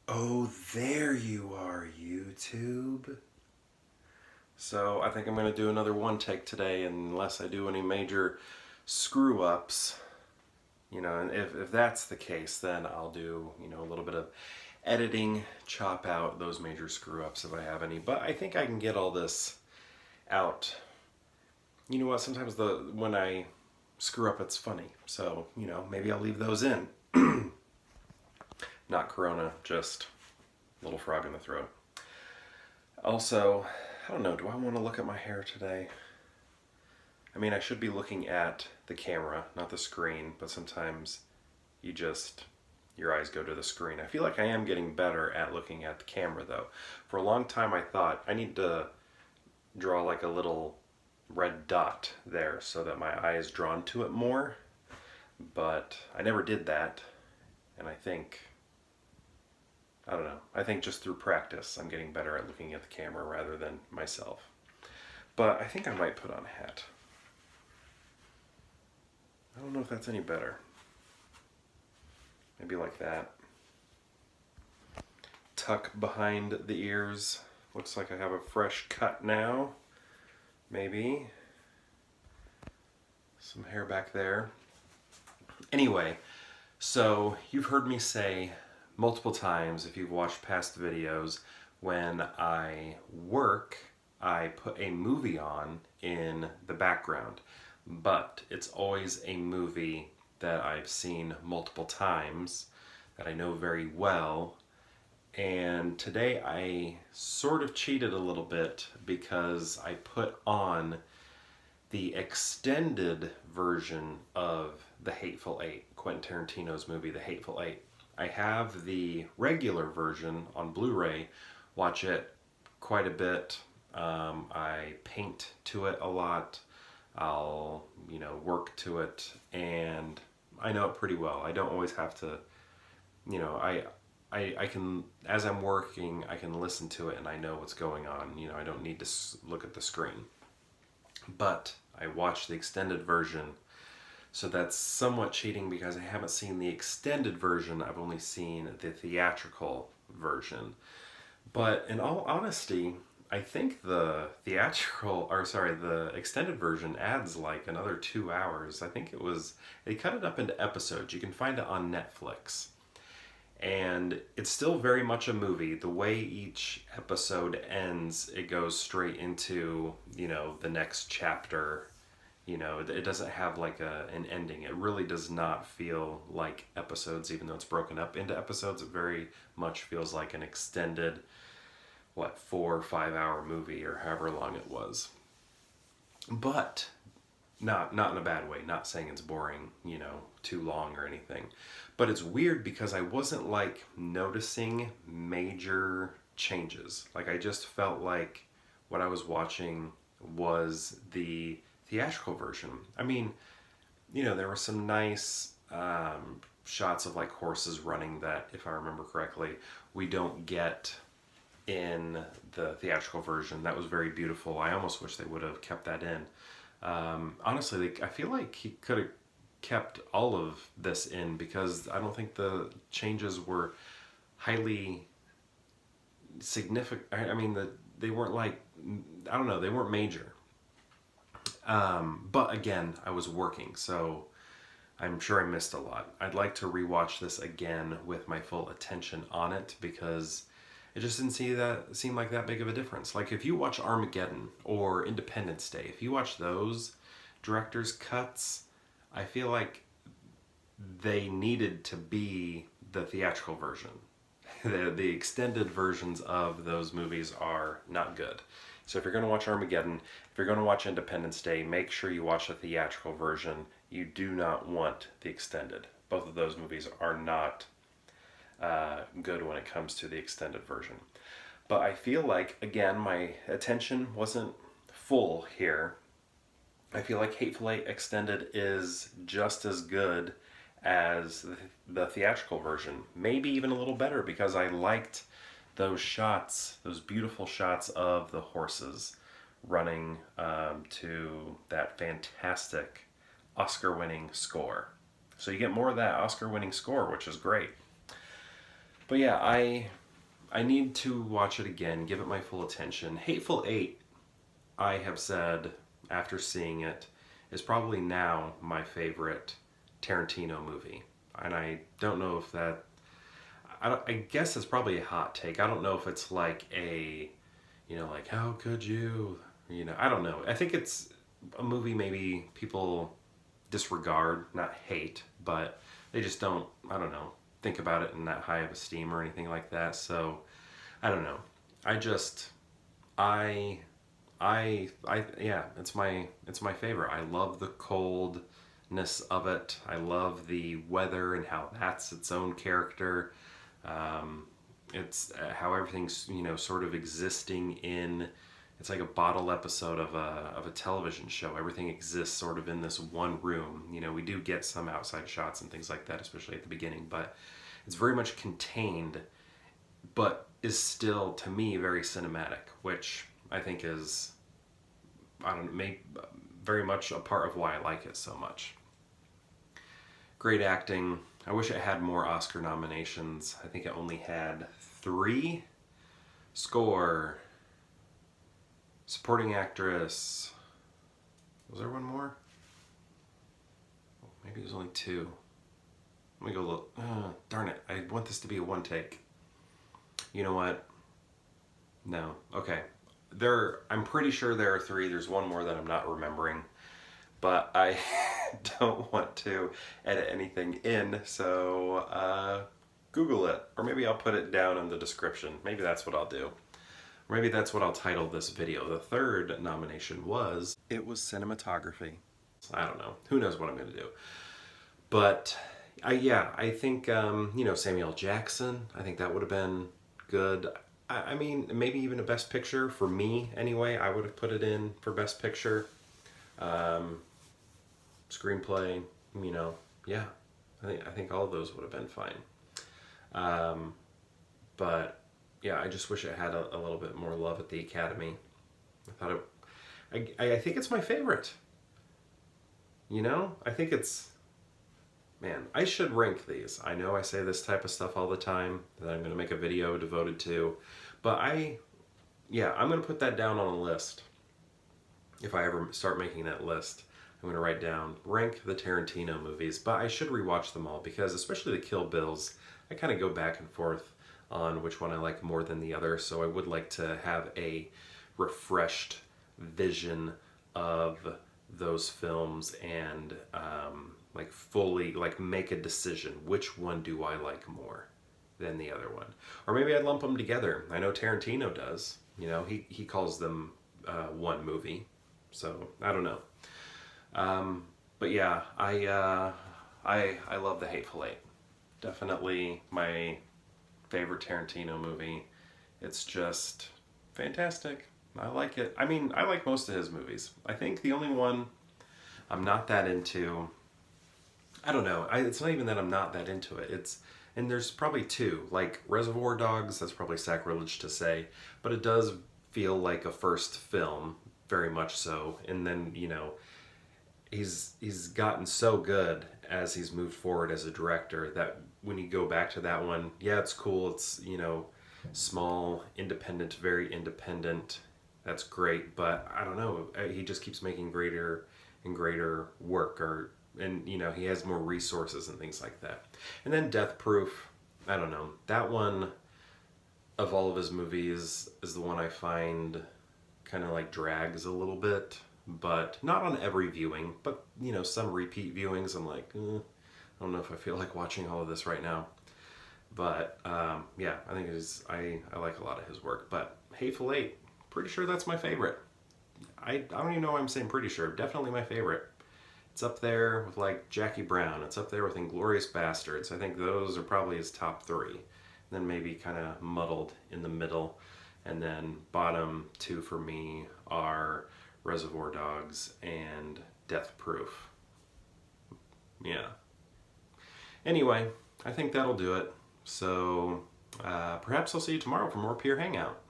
Oh, there you are, YouTube. So I think I'm going to do another one take today unless I do any major screw ups. And if that's the case, then I'll do, a little bit of editing, chop out those major screw ups if I have any. But I think I can get all this out. You know what? Sometimes when I screw up, it's funny. So, maybe I'll leave those in. Not Corona, just little frog in the throat. Also, I don't know, do I want to look at my hair today? I mean, I should be looking at the camera, not the screen, but sometimes your eyes go to the screen. I feel like I am getting better at looking at the camera though. For a long time I thought I need to draw like a little red dot there so that my eye is drawn to it more, but I never did that, and I don't know. I think just through practice, I'm getting better at looking at the camera rather than myself. But I think I might put on a hat. I don't know if that's any better. Maybe like that. Tuck behind the ears. Looks like I have a fresh cut now. Maybe. Some hair back there. Anyway, so you've heard me say multiple times, if you've watched past videos, when I work, I put a movie on in the background, but it's always a movie that I've seen multiple times, that I know very well. And today I sort of cheated a little bit because I put on the extended version of The Hateful Eight, Quentin Tarantino's movie, The Hateful Eight. I have the regular version on Blu-ray, watch it quite a bit. I paint to it a lot. I'll, work to it, and I know it pretty well. I don't always have to, you know, I can, as I'm working, I can listen to it and I know what's going on. I don't need to look at the screen. But I watched the extended version, so that's somewhat cheating because I haven't seen the extended version. I've only seen the theatrical version. But in all honesty, I think the extended version adds like another 2 hours. I think they cut it up into episodes. You can find it on Netflix. And it's still very much a movie. The way each episode ends, it goes straight into, the next chapter. It doesn't have like an ending. It really does not feel like episodes, even though it's broken up into episodes. It very much feels like an extended, 4 or 5 hour movie or however long it was. But not in a bad way, not saying it's boring, too long or anything. But it's weird because I wasn't like noticing major changes. Like I just felt like what I was watching was the theatrical version. I mean, there were some nice shots of like horses running that, if I remember correctly, we don't get in the theatrical version. That was very beautiful. I almost wish they would have kept that in. Honestly, I feel like he could have kept all of this in because I don't think the changes were highly significant. I mean, they weren't like, I don't know, they weren't major. But again, I was working, so I'm sure I missed a lot. I'd like to rewatch this again with my full attention on it because it just didn't seem like that big of a difference. Like if you watch Armageddon or Independence Day, if you watch those director's cuts, I feel like they needed to be the theatrical version. The extended versions of those movies are not good. So if you're going to watch Armageddon, if you're going to watch Independence Day, make sure you watch the theatrical version. You do not want the extended. Both of those movies are not good when it comes to the extended version. But I feel like, again, my attention wasn't full here. I feel like Hateful Eight Extended is just as good as the theatrical version. Maybe even a little better because I liked those shots, those beautiful shots of the horses running to that fantastic Oscar-winning score. So you get more of that Oscar-winning score, which is great. But yeah, I need to watch it again, give it my full attention. Hateful Eight, I have said after seeing it, is probably now my favorite Tarantino movie. And I don't know if that, I guess it's probably a hot take. I don't know if it's like a, like, how could you, I don't know. I think it's a movie maybe people disregard, not hate, but they just don't, I don't know, think about it in that high of esteem or anything like that. So I don't know. I just yeah, it's my favorite. I love the coldness of it. I love the weather and how that's its own character. It's how everything's sort of existing in. It's like a bottle episode of a television show. Everything exists sort of in this one room. We do get some outside shots and things like that, especially at the beginning, but it's very much contained, but is still, to me, very cinematic, which I think is, I don't know, very much a part of why I like it so much. Great acting. I wish it had more Oscar nominations. I think it only had 3. Score. Supporting actress. Was there one more? Maybe it was only 2. Let me go look. Darn it. I want this to be a one take. You know what? No. Okay. I'm pretty sure there are 3. There's one more that I'm not remembering. But I don't want to edit anything in, so Google it. Or maybe I'll put it down in the description. Maybe that's what I'll do. Or maybe that's what I'll title this video. The 3rd nomination was cinematography. I don't know. Who knows what I'm going to do. But I think, Samuel Jackson, I think that would have been good. I mean, maybe even a Best Picture for me anyway. I would have put it in for Best Picture. Screenplay, yeah. I think all of those would have been fine. But yeah, I just wish it had a little bit more love at the Academy. I think it's my favorite. I think it's, man, I should rank these. I know I say this type of stuff all the time that I'm going to make a video devoted to, but I'm going to put that down on a list. If I ever start making that list, I'm going to write down, rank the Tarantino movies, but I should rewatch them all because especially the Kill Bills, I kind of go back and forth on which one I like more than the other, so I would like to have a refreshed vision of those films and fully make a decision, which one do I like more than the other one. Or maybe I'd lump them together. I know Tarantino does. He calls them one movie. So I don't know, but yeah, I love The Hateful Eight. Definitely my favorite Tarantino movie. It's just fantastic. I like it. I mean, I like most of his movies. I think the only one I'm not that into. I don't know. It's not even that I'm not that into it. And there's probably 2, like Reservoir Dogs. That's probably sacrilege to say, but it does feel like a first film. Very much so. And then, he's gotten so good as he's moved forward as a director that when you go back to that one, yeah, it's cool. It's, small, independent, very independent. That's great. But I don't know. He just keeps making greater and greater work and he has more resources and things like that. And then Death Proof, I don't know. That one of all of his movies is the one I find kind of drags a little bit, but not on every viewing, but some repeat viewings I'm like, I don't know if I feel like watching all of this right now. But yeah, I think I like a lot of his work. But Hateful Eight, pretty sure that's my favorite. I don't even know why I'm saying pretty sure. Definitely my favorite. It's up there with Jackie Brown. It's up there with Inglourious Bastards. I think those are probably his top 3. And then maybe kind of muddled in the middle. And then bottom 2 for me are Reservoir Dogs and Death Proof. Yeah. Anyway, I think that'll do it. So perhaps I'll see you tomorrow for more Peer Hangout.